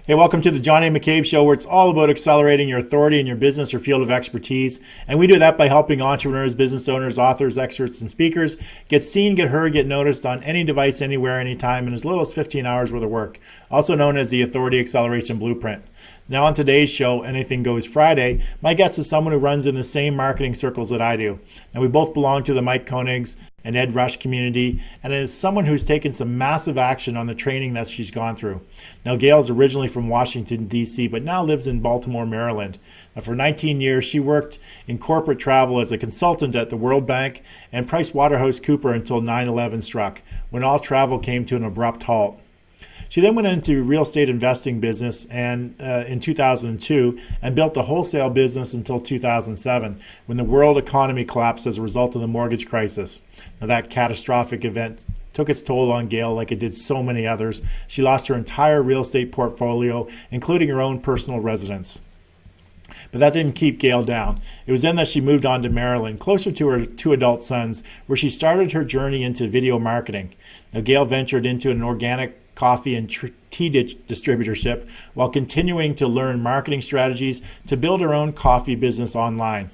Hey, welcome to the John A. McCabe Show, where it's all about accelerating your authority in your business or field of expertise. And we do that by helping entrepreneurs, business owners, authors, experts, and speakers get seen, get heard, get noticed on any device, anywhere, anytime, in as little as 15 hours worth of work, also known as the Authority Acceleration Blueprint. Now, on today's show, Anything Goes Friday, my guest is someone who runs in the same marketing circles that I do. And we both belong to the Mike Koenigs and Ed Rush community, and is someone who's taken some massive action on the training that she's gone through. Now, Gail's originally from Washington, D.C., but now lives in Baltimore, Maryland. Now, for 19 years, she worked in corporate travel as a consultant at the World Bank and PricewaterhouseCoopers until 9/11 struck, when all travel came to an abrupt halt. She then went into real estate investing business and in 2002 and built a wholesale business until 2007, when the world economy collapsed as a result of the mortgage crisis. Now, that catastrophic event took its toll on Gail like it did so many others. She lost her entire real estate portfolio, including her own personal residence. But that didn't keep Gail down. It was then that she moved on to Maryland, closer to her two adult sons, where she started her journey into video marketing. Now, Gail ventured into an organic coffee and tea distributorship while continuing to learn marketing strategies to build her own coffee business online.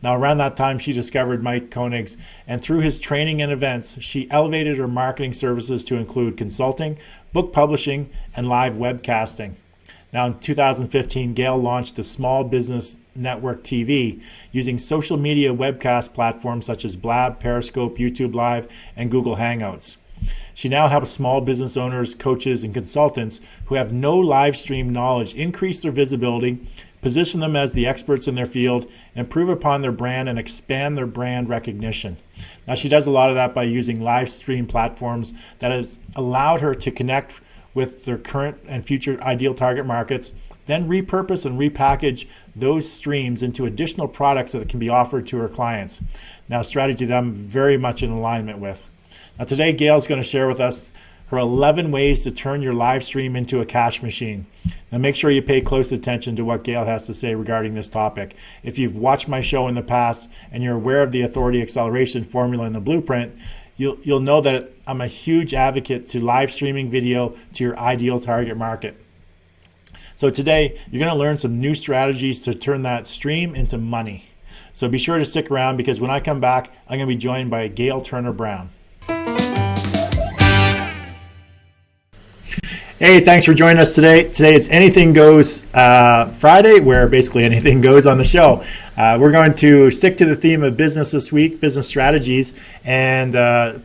Now, around that time, she discovered Mike Koenigs, and through his training and events, she elevated her marketing services to include consulting, book publishing, and live webcasting. Now, in 2015, Gail launched the Small Business Network TV using social media webcast platforms such as Blab, Periscope, YouTube Live, and Google Hangouts. She now helps small business owners, coaches, and consultants who have no live stream knowledge increase their visibility, position them as the experts in their field, improve upon their brand, and expand their brand recognition. Now, she does a lot of that by using live stream platforms that has allowed her to connect with their current and future ideal target markets, then repurpose and repackage those streams into additional products that can be offered to her clients. Now, a strategy that I'm very much in alignment with. Now, today, Gail's going to share with us her 11 ways to turn your live stream into a cash machine. Now, make sure you pay close attention to what Gail has to say regarding this topic. If you've watched my show in the past and you're aware of the Authority Acceleration formula and the blueprint, you'll know that I'm a huge advocate to live streaming video to your ideal target market. So today, you're going to learn some new strategies to turn that stream into money. So be sure to stick around, because when I come back, I'm going to be joined by Gail Turner-Brown. Hey, thanks for joining us today. Today it's Anything Goes Friday, where basically anything goes on the show. We're going to stick to the theme of business this week, business strategies, and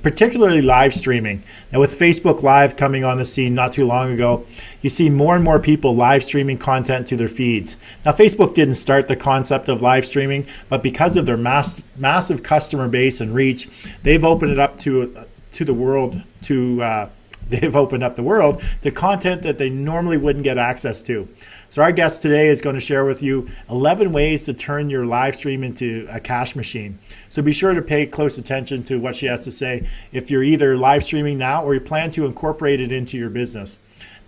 particularly live streaming. Now, with Facebook Live coming on the scene not too long ago, you see more and more people live streaming content to their feeds. Now, Facebook didn't start the concept of live streaming, but because of their massive customer base and reach, they've opened it up to the world to they've opened up the world to content that they normally wouldn't get access to. So our guest today is going to share with you 11 ways to turn your live stream into a cash machine. So be sure to pay close attention to what she has to say if you're either live streaming now or you plan to incorporate it into your business.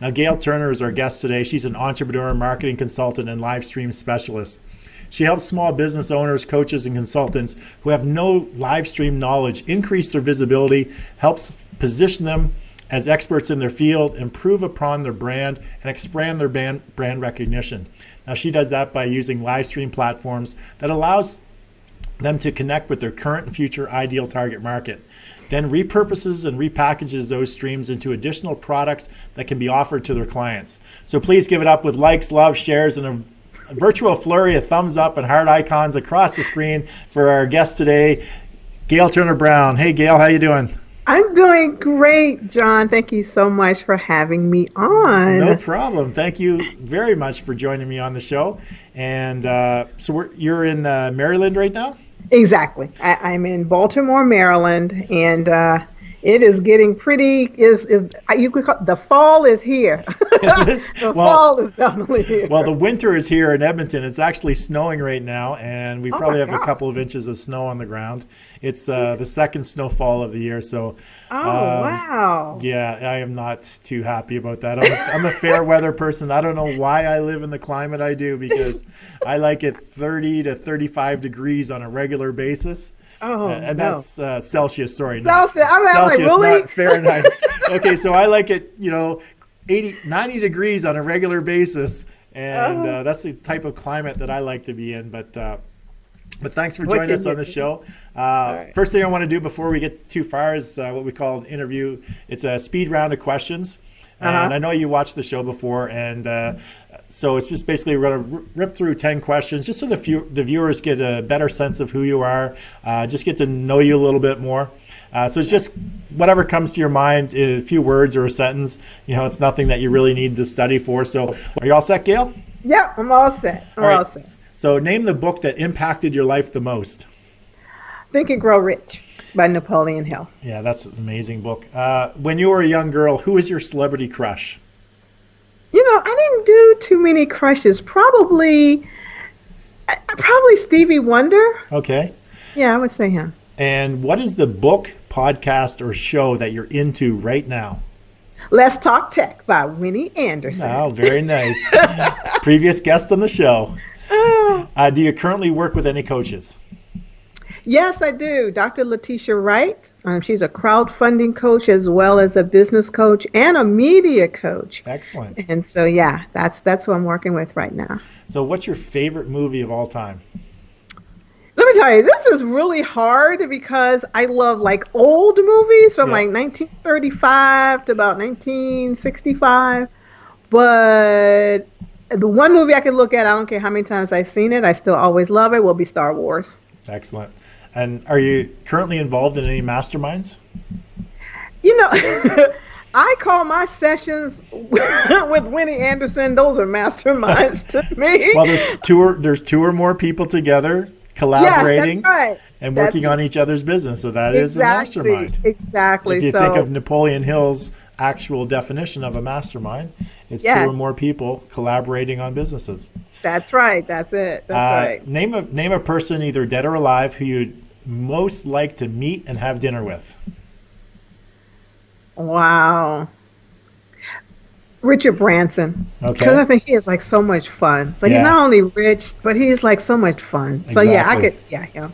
Now, Gail Turner is our guest today. She's an entrepreneur, marketing consultant, and live stream specialist. She helps small business owners, coaches, and consultants who have no live stream knowledge increase their visibility, helps position them as experts in their field, improve upon their brand, and expand their brand recognition. Now, she does that by using live stream platforms that allows them to connect with their current and future ideal target market, then repurposes and repackages those streams into additional products that can be offered to their clients. So please give it up with likes, love, shares, and a virtual flurry of thumbs up and heart icons across the screen for our guest today, Gail Turner-Brown. Hey, Gail, how you doing? I'm doing great, John. Thank you so much for having me on. No problem. Thank you very much for joining me on the show. And so you're in Maryland right now? Exactly. I'm in Baltimore, Maryland, and it is getting pretty. You could call, the fall is here. Fall is definitely here. Well, the winter is here in Edmonton. It's actually snowing right now, and we probably have a couple of inches of snow on the ground. It's the second snowfall of the year, so. Wow. Yeah, I am not too happy about that. I'm a fair weather person. I don't know why I live in the climate I do, because I like it 30 to 35 degrees on a regular basis. And that's Celsius, sorry. Celsius, Celsius, like, really? Not Fahrenheit. Okay, so I like it, 80, 90 degrees on a regular basis. And that's the type of climate that I like to be in. But thanks for joining us on the show. Right. First thing I want to do before we get too far is what we call an interview. It's a speed round of questions. And I know you watched the show before. And so it's just basically we're going to rip through 10 questions just so the viewers get a better sense of who you are, just get to know you a little bit more. So it's just whatever comes to your mind in a few words or a sentence. It's nothing that you really need to study for. So are you all set, Gail? Yeah, I'm all set. I'm all set. So name the book that impacted your life the most. Think and Grow Rich by Napoleon Hill. Yeah, that's an amazing book. When you were a young girl, who was your celebrity crush? I didn't do too many crushes. Probably Stevie Wonder. Okay. Yeah, I would say him. And what is the book, podcast, or show that you're into right now? Let's Talk Tech by Winnie Anderson. Oh, very nice. Previous guest on the show. Do you currently work with any coaches? Yes, I do. Dr. Letitia Wright. She's a crowdfunding coach as well as a business coach and a media coach. Excellent. And so, yeah, that's who I'm working with right now. So what's your favorite movie of all time? Let me tell you, this is really hard because I love old movies from 1935 to about 1965. But the one movie I can look at, I don't care how many times I've seen it, I still always love it, will be Star Wars. Excellent. And are you currently involved in any masterminds? I call my sessions with Winnie Anderson, those are masterminds to me. Well, there's two or more people together collaborating and working on each other's business. So that is a mastermind. Exactly. If you think of Napoleon Hill's actual definition of a mastermind, it's two or more people collaborating on businesses. That's right. That's it. That's right. Name a person, either dead or alive, who you'd most like to meet and have dinner with. Wow. Richard Branson. Okay. Because I think he is so much fun. So he's not only rich, but he's so much fun. So him.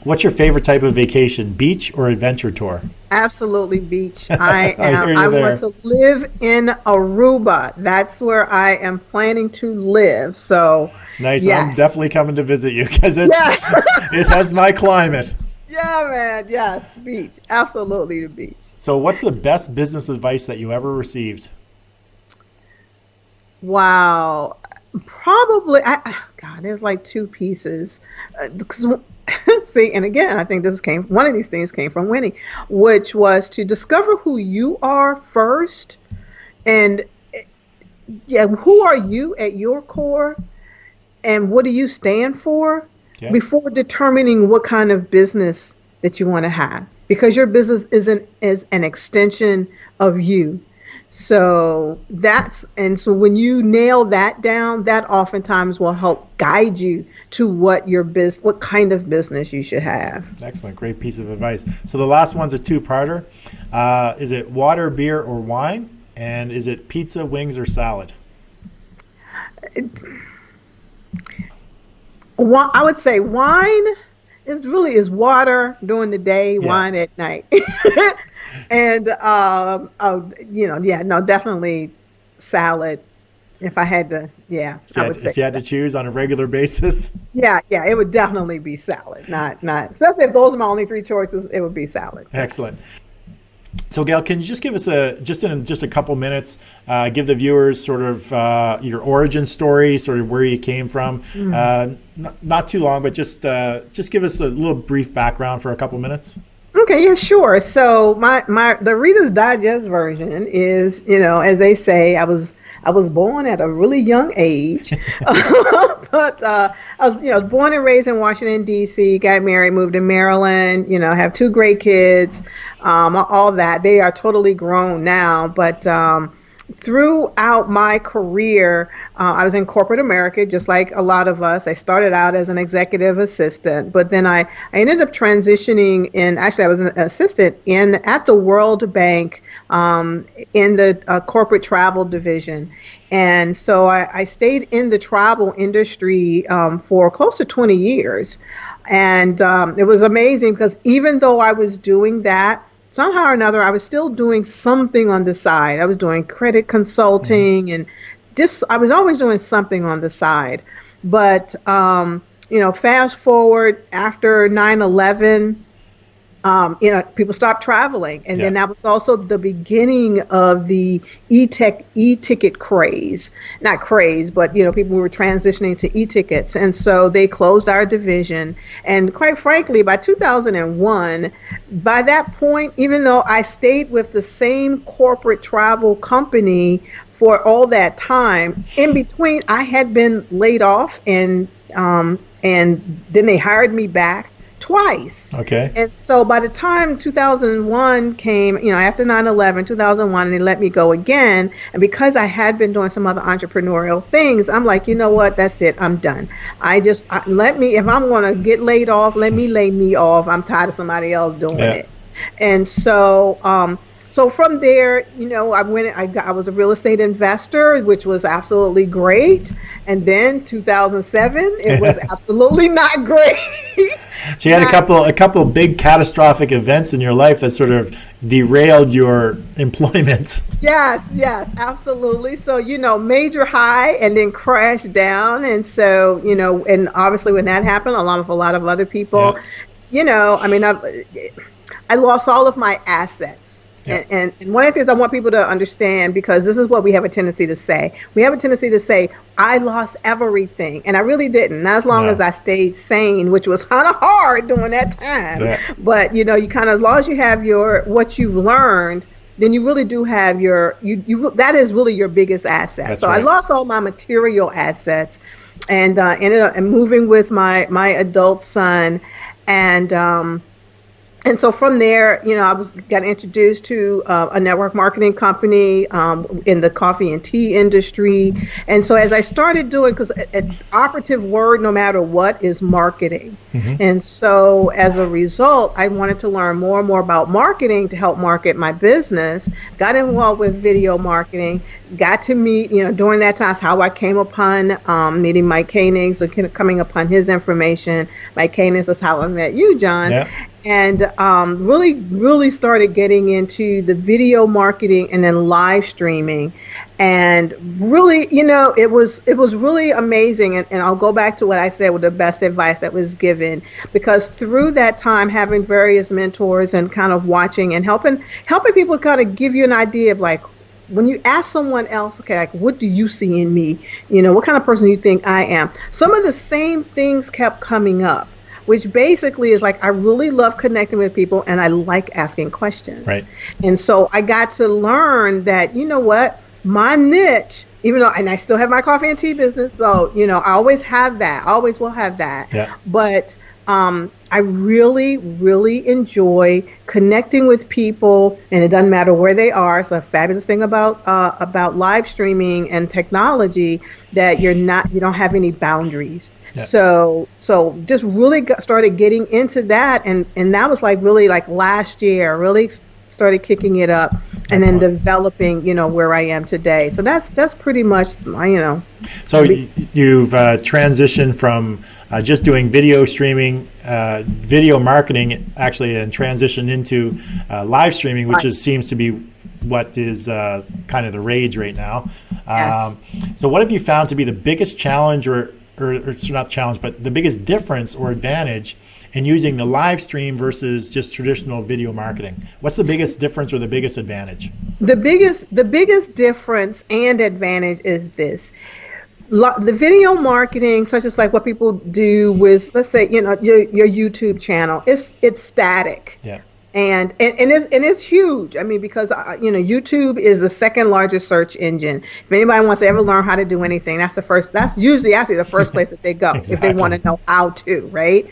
What's your favorite type of vacation, beach or adventure tour? Absolutely beach. I want to live in Aruba. That's where I am planning to live. So nice. Yes. I'm definitely coming to visit you because it has my climate. Yeah, man. Yes, beach. Absolutely the beach. So what's the best business advice that you ever received? Wow. Probably, there's two pieces. See, and again, I think one of these things came from Winnie, which was to discover who you are first. And who are you at your core? And what do you stand for? Yeah. Before determining what kind of business that you want to have, because your business is an extension of you. So so when you nail that down, that oftentimes will help guide you to what kind of business you should have. Excellent. Great piece of advice. So the last one's a two-parter. Is it water, beer, or wine? And is it pizza, wings, or salad? I would say wine is water during the day, wine at night. And definitely salad. If I had to, I would say. If you had to choose on a regular basis. Yeah, it would definitely be salad. Not. Especially if those are my only three choices, it would be salad. Excellent. So Gail, can you just give us in a couple minutes, give the viewers sort of your origin story, sort of where you came from? Not too long, but just give us a little brief background for a couple minutes. Okay, yeah, sure. So the Reader's Digest version is, as they say, I was born at a really young age, but I was born and raised in Washington, D.C., got married, moved to Maryland, have two great kids, all that. They are totally grown now, but throughout my career, I was in corporate America, just like a lot of us. I started out as an executive assistant, but then I ended up transitioning I was an assistant at the World Bank in the corporate travel division. And so I stayed in the travel industry for close to 20 years. And it was amazing because even though I was doing that, somehow or another, I was still doing something on the side. I was doing credit consulting and just, I was always doing something on the side. But, fast forward after 9/11, people stopped traveling. And Yeah. then that was also the beginning of the e-ticket craze. Not craze, but, people were transitioning to e-tickets. And so they closed our division. And quite frankly, by 2001, by that point, even though I stayed with the same corporate travel company for all that time, in between, I had been laid off and then they hired me back twice. Okay. And so by the time 2001 came, after 9/11, 2001, and they let me go again. And because I had been doing some other entrepreneurial things, I'm like, you know what? That's it. I'm done. If I'm going to get laid off, let me lay me off. I'm tired of somebody else doing it. And so from there, I was a real estate investor, which was absolutely great. And then 2007, it was absolutely not great. So you had a couple of big catastrophic events in your life that sort of derailed your employment. Yes, absolutely. So, major high and then crash down. And so, and obviously when that happened, along with a lot of other people, I lost all of my assets. Yeah. And one of the things I want people to understand, because this is what we have a tendency to say. We have a tendency to say, I lost everything. And I really didn't. Not as long as I stayed sane, which was kind of hard during that time. Yeah. But, you kind of, as long as you have what you've learned, then you really do have that is really your biggest asset. That's right. I lost all my material assets and ended up moving with my adult son. And so from there, I got introduced to a network marketing company in the coffee and tea industry. And so as I started doing, because an operative word, no matter what, is marketing. Mm-hmm. And so as a result, I wanted to learn more and more about marketing to help market my business. Got involved with video marketing. Got to meet, during that time, how I came upon meeting Mike Koenig, so coming upon his information. Mike Koenig is how I met you, John. Yeah. And really, really started getting into the video marketing and then live streaming. And really, it was really amazing. And I'll go back to what I said with the best advice that was given, because through that time, having various mentors and kind of watching and helping people kind of give you an idea of like, when you ask someone else, okay, like, what do you see in me? What kind of person do you think I am? Some of the same things kept coming up, which basically is like, I really love connecting with people and I like asking questions. Right. And so I got to learn that, what, my niche, even though, and I still have my coffee and tea business. So, I always have that, always will have that. Yeah. But I really, really enjoy connecting with people, and it doesn't matter where they are. It's a fabulous thing about live streaming and technology, that you don't have any boundaries. Yeah. So just really started getting into that, and that was like really like last year, really started kicking it up. Excellent. And then developing, where I am today. So that's pretty much my, So you've transitioned from just doing video streaming, video marketing, actually, and transitioned into live streaming, which seems to be what is kind of the rage right now. Yes. So what have you found to be the biggest challenge, or not challenge, but the biggest difference or advantage in using the live stream versus just traditional video marketing? What's the biggest difference or the biggest advantage? The biggest difference and advantage is this. The video marketing, such as like what people do with, let's say, your YouTube channel, it's static. Yeah. And it's huge. I mean, because YouTube is the second largest search engine. If anybody wants to ever learn how to do anything, that's usually actually the first place that they go. Exactly. If they want to know how to, right?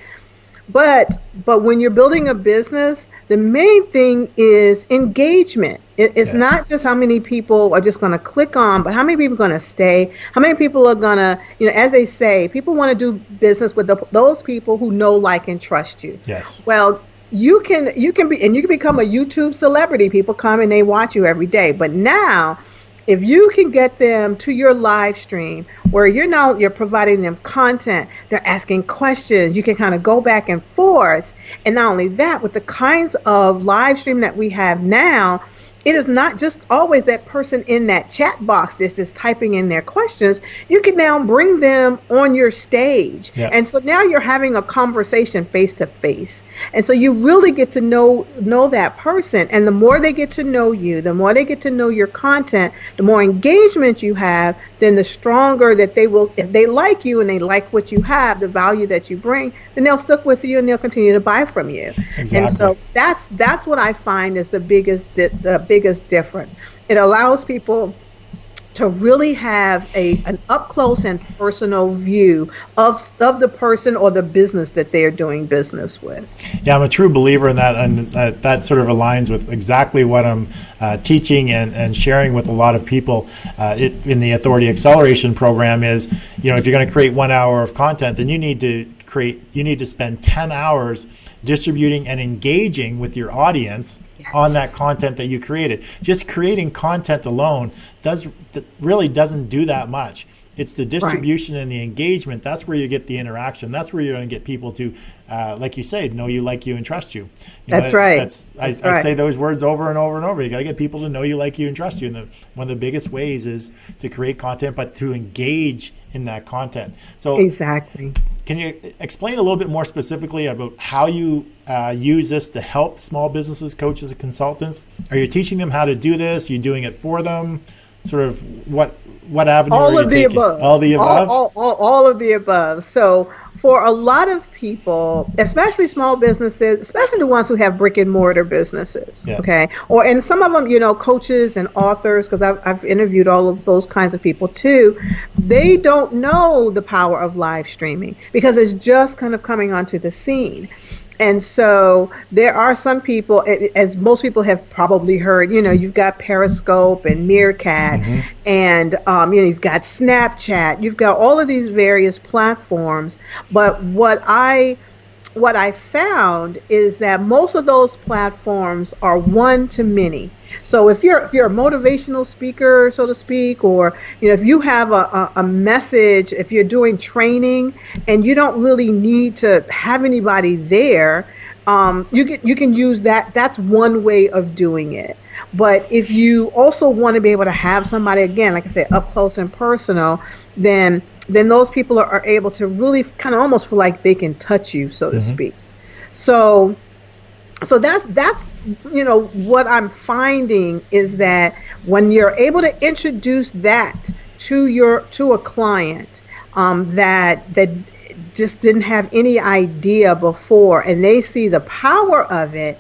But when you're building a business, the main thing is engagement. It's not just how many people are just going to click on, but how many people are going to stay, how many people are going to, as they say, people want to do business with those people who know, like, and trust you. Yes. Well, you can become a YouTube celebrity. People come and they watch you every day. But now, if you can get them to your live stream where you're providing them content, they're asking questions, you can kind of go back and forth, And not only that, with the kinds of live stream that we have now, it is not just always that person in that chat box that's just typing in their questions. You can now bring them on your stage. Yeah. And so now you're having a conversation face to face. And so you really get to know that person. And the more they get to know you, the more they get to know your content, the more engagement you have, then the stronger that they will, if they like you and they like what you have, the value that you bring, then they'll stick with you and they'll continue to buy from you. Exactly. And so that's what I find is the biggest difference. It allows people to really have an up close and personal view of the person or the business that they're doing business with. Yeah, I'm a true believer in that, and that sort of aligns with exactly what I'm teaching and sharing with a lot of people in the Authority Acceleration Program. Is, if you're going to create 1 hour of content, then you need to spend 10 hours distributing and engaging with your audience on that content that you created. Just creating content alone really doesn't do that much. It's the distribution and the engagement. That's where you get the interaction. That's where you're going to get people to, like you say, know you, like you, and trust you. That's right. I say those words over and over and over. You got to get people to know you, like you, and trust you. And one of the biggest ways is to create content, but to engage in that content. So exactly. Can you explain a little bit more specifically about how you use this to help small businesses, coaches, and consultants? Are you teaching them how to do this? Are you doing it for them? Sort of what avenue are you taking? All of the above? All of the above. So for a lot of people, especially small businesses, especially the ones who have brick and mortar businesses, okay? And some of them, coaches and authors, because I've interviewed all of those kinds of people too, they don't know the power of live streaming because it's just kind of coming onto the scene. And so there are some people, as most people have probably heard, you've got Periscope and Meerkat, and you've got Snapchat, you've got all of these various platforms. But what I found is that most of those platforms are one to many. So if you're a motivational speaker, so to speak, or if you have a message, if you're doing training and you don't really need to have anybody there, you can use that. That's one way of doing it. But if you also want to be able to have somebody, again, like I said, up close and personal, then those people are able to really kind of almost feel like they can touch you, so to speak. So that's what I'm finding is that when you're able to introduce that to a client that just didn't have any idea before, and they see the power of it,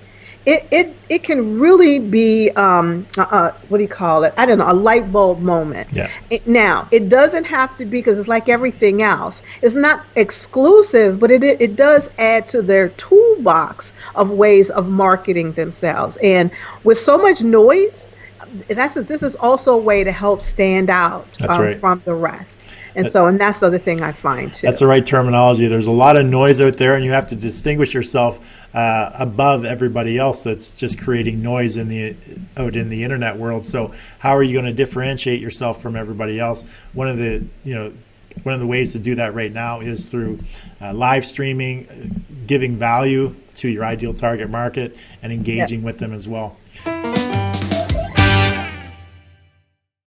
it can really be what do you call it? I don't know, a light bulb moment. Yeah. Now, it doesn't have to be, because it's like everything else. It's not exclusive, but it does add to their toolbox of ways of marketing themselves. And with so much noise, this is also a way to help stand out from the rest. And that's the other thing I find too. That's the right terminology. There's a lot of noise out there, and you have to distinguish yourself above everybody else that's just creating noise out in the internet world. So how are you going to differentiate yourself from everybody else? One of the ways to do that right now is through live streaming, giving value to your ideal target market, and engaging with them as well.